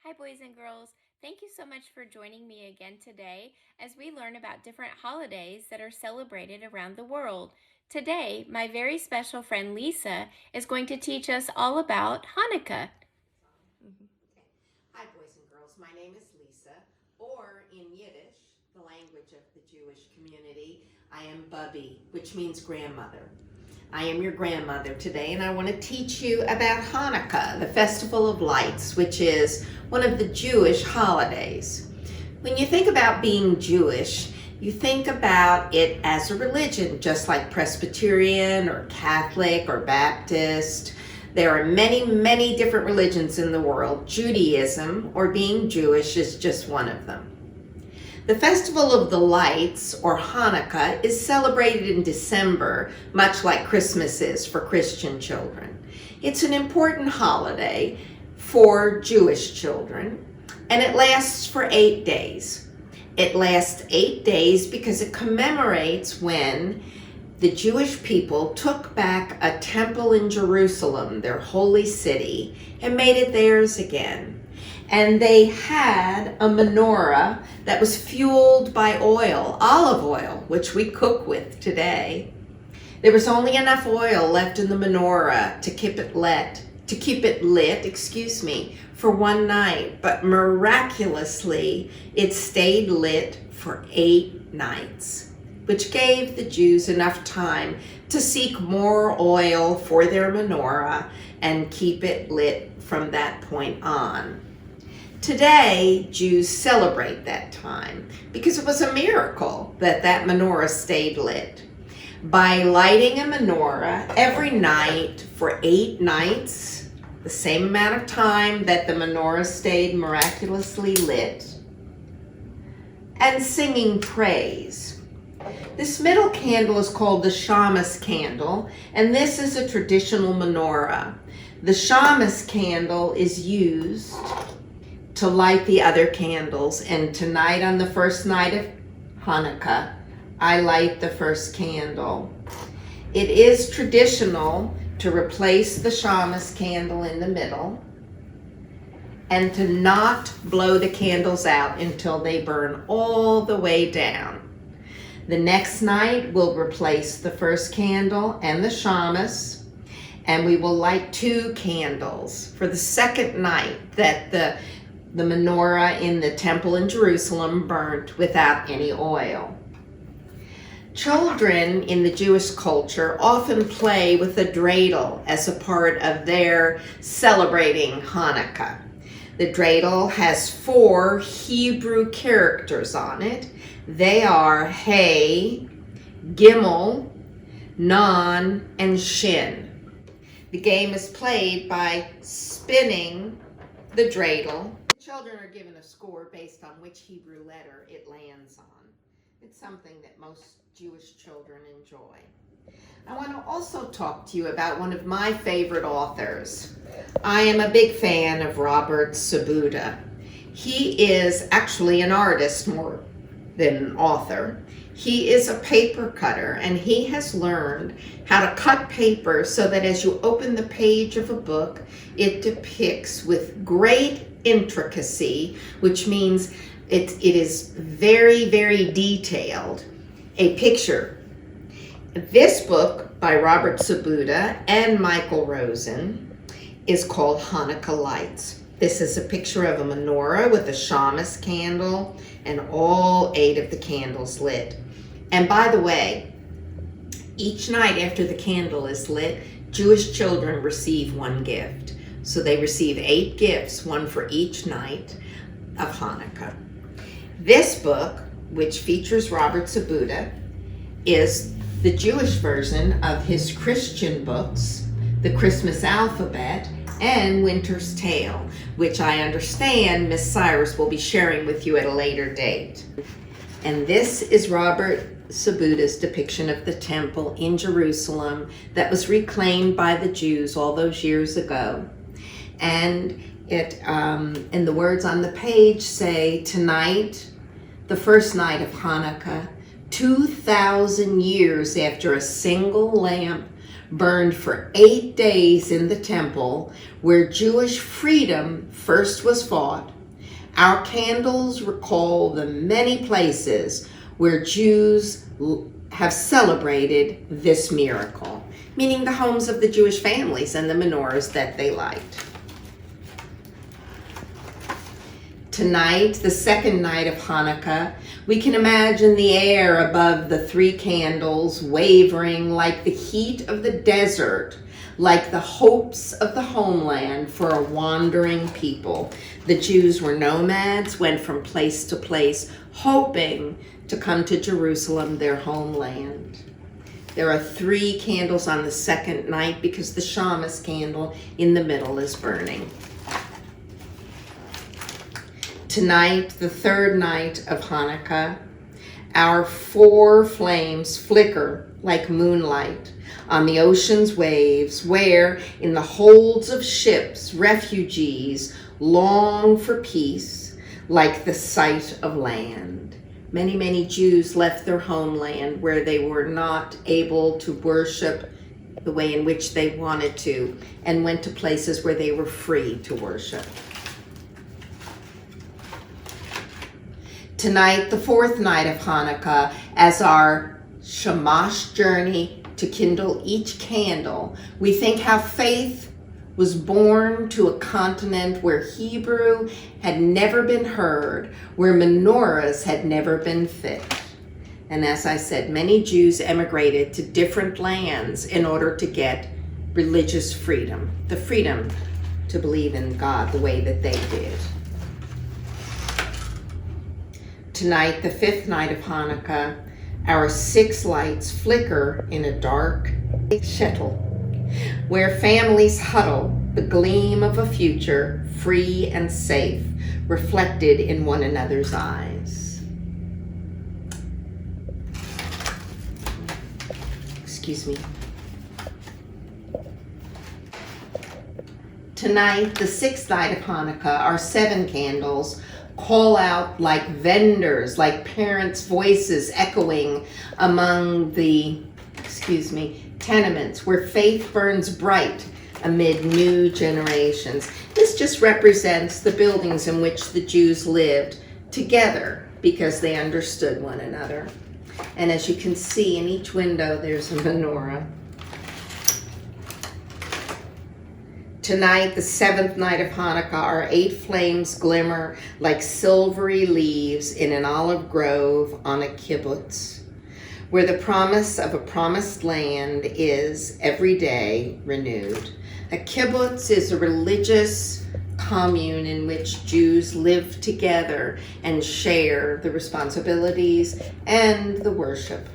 Hi, boys and girls. Thank you so much for joining me again today as we learn about different holidays that are celebrated around the world. Today, my very special friend Lisa is going to teach us all about Hanukkah. Hi, boys and girls. My name is Lisa, or in Yiddish, the language of the Jewish community, I am Bubby, which means grandmother. I am your grandmother today, and I want to teach you about Hanukkah, the Festival of Lights, which is one of the Jewish holidays. When you think about being Jewish, you think about it as a religion, just like Presbyterian or Catholic or Baptist. There are many, many different religions in the world. Judaism, or being Jewish, is just one of them. The Festival of the Lights, or Hanukkah, is celebrated in December, much like Christmas is for Christian children. It's an important holiday for Jewish children, and it lasts for 8 days. It lasts 8 days because it commemorates when the Jewish people took back a temple in Jerusalem, their holy city, and made it theirs again. And they had a menorah that was fueled by oil, olive oil, which we cook with today. There was only enough oil left in the menorah to keep it lit, for one night, but miraculously it stayed lit for 8 nights, which gave the Jews enough time to seek more oil for their menorah and keep it lit from that point on. Today, Jews celebrate that time because it was a miracle that that menorah stayed lit. By lighting a menorah every night for 8 nights, the same amount of time that the menorah stayed miraculously lit, and singing praise. This middle candle is called the shamas candle, and this is a traditional menorah. The shamas candle is used to light the other candles, and tonight, on the first night of Hanukkah, I light the first candle. It is traditional to replace the shamas candle in the middle and to not blow the candles out until they burn all the way down. The next night, we'll replace the first candle and the shamas, and we will light 2 candles for the second night that the menorah in the temple in Jerusalem burnt without any oil. Children in the Jewish culture often play with a dreidel as a part of their celebrating Hanukkah. The dreidel has 4 Hebrew characters on it. They are Hey, Gimel, Nun, and Shin. The game is played by spinning the dreidel. Children are given a score based on which Hebrew letter it lands on. It's something that most Jewish children enjoy. I want to also talk to you about one of my favorite authors. I am a big fan of Robert Sabuda. He is actually an artist more than an author. He is a paper cutter, and he has learned how to cut paper so that as you open the page of a book, it depicts with great intricacy, which means it is very, very detailed, a picture. This book by Robert Sabuda and Michael Rosen is called Hanukkah Lights. This is a picture of a menorah with a shamas candle and all 8 of the candles lit. And by the way, each night after the candle is lit, Jewish children receive 1 gift. So they receive 8 gifts, 1 for each night of Hanukkah. This book, which features Robert Sabuda, is the Jewish version of his Christian books, The Christmas Alphabet and Winter's Tale, which I understand Miss Cyrus will be sharing with you at a later date. And this is Robert Sabuda's depiction of the temple in Jerusalem that was reclaimed by the Jews all those years ago. And and the words on the page say, tonight, the first night of Hanukkah, 2,000 years after a single lamp burned for 8 days in the temple where Jewish freedom first was fought, Our candles recall the many places where Jews have celebrated this miracle, meaning the homes of the Jewish families and the menorahs that they light. Tonight, the second night of Hanukkah, we can imagine the air above the three candles wavering like the heat of the desert, like the hopes of the homeland for a wandering people. The Jews were nomads, went from place to place, hoping to come to Jerusalem, their homeland. There are three candles on the second night because the Shamas candle in the middle is burning. Tonight, the third night of Hanukkah, our four flames flicker like moonlight on the ocean's waves, where in the holds of ships, refugees long for peace like the sight of land. Many, many Jews left their homeland where they were not able to worship the way in which they wanted to, and went to places where they were free to worship. Tonight, the fourth night of Hanukkah, as our Shamash journey to kindle each candle, we think how faith was born to a continent where Hebrew had never been heard, where menorahs had never been fit. And as I said, many Jews emigrated to different lands in order to get religious freedom, the freedom to believe in God the way that they did. Tonight, the fifth night of Hanukkah, our six lights flicker in a dark shtetl, where families huddle, the gleam of a future, free and safe, reflected in one another's eyes. Excuse me. Tonight, the sixth night of Hanukkah, our seven candles call out like vendors, like parents' voices echoing among the, tenements where faith burns bright amid new generations. This just represents the buildings in which the Jews lived together because they understood one another. And as you can see, in each window there's a menorah. Tonight, the seventh night of Hanukkah, our eight flames glimmer like silvery leaves in an olive grove on a kibbutz, where the promise of a promised land is every day renewed. A kibbutz is a religious commune in which Jews live together and share the responsibilities and the worship.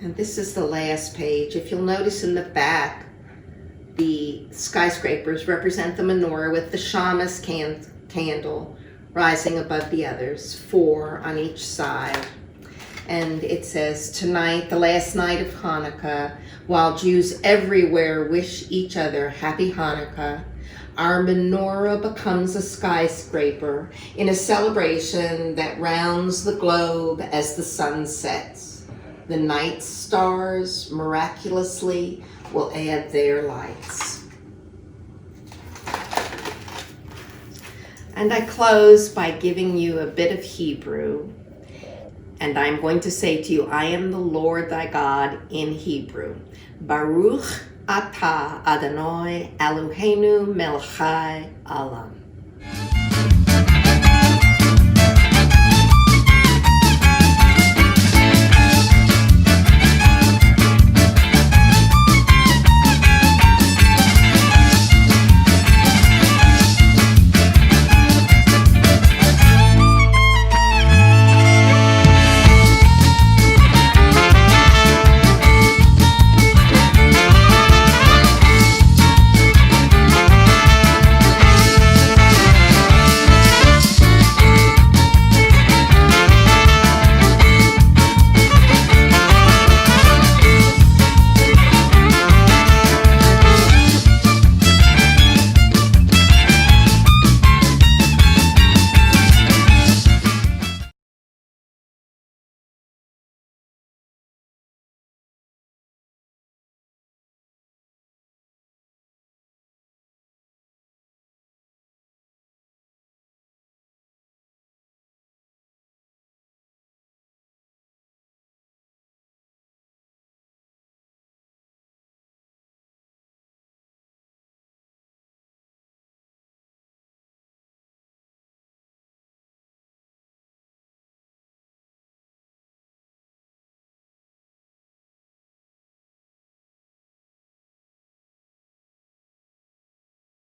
And this is the last page. If you'll notice in the back, the skyscrapers represent the menorah with the Shamas candle rising above the others, four on each side. And it says, tonight, the last night of Hanukkah, while Jews everywhere wish each other happy Hanukkah, our menorah becomes a skyscraper in a celebration that rounds the globe as the sun sets. The night stars miraculously will add their lights. And I close by giving you a bit of Hebrew. And I'm going to say to you, I am the Lord thy God in Hebrew. Baruch atah Adonai Eloheinu melech haolam.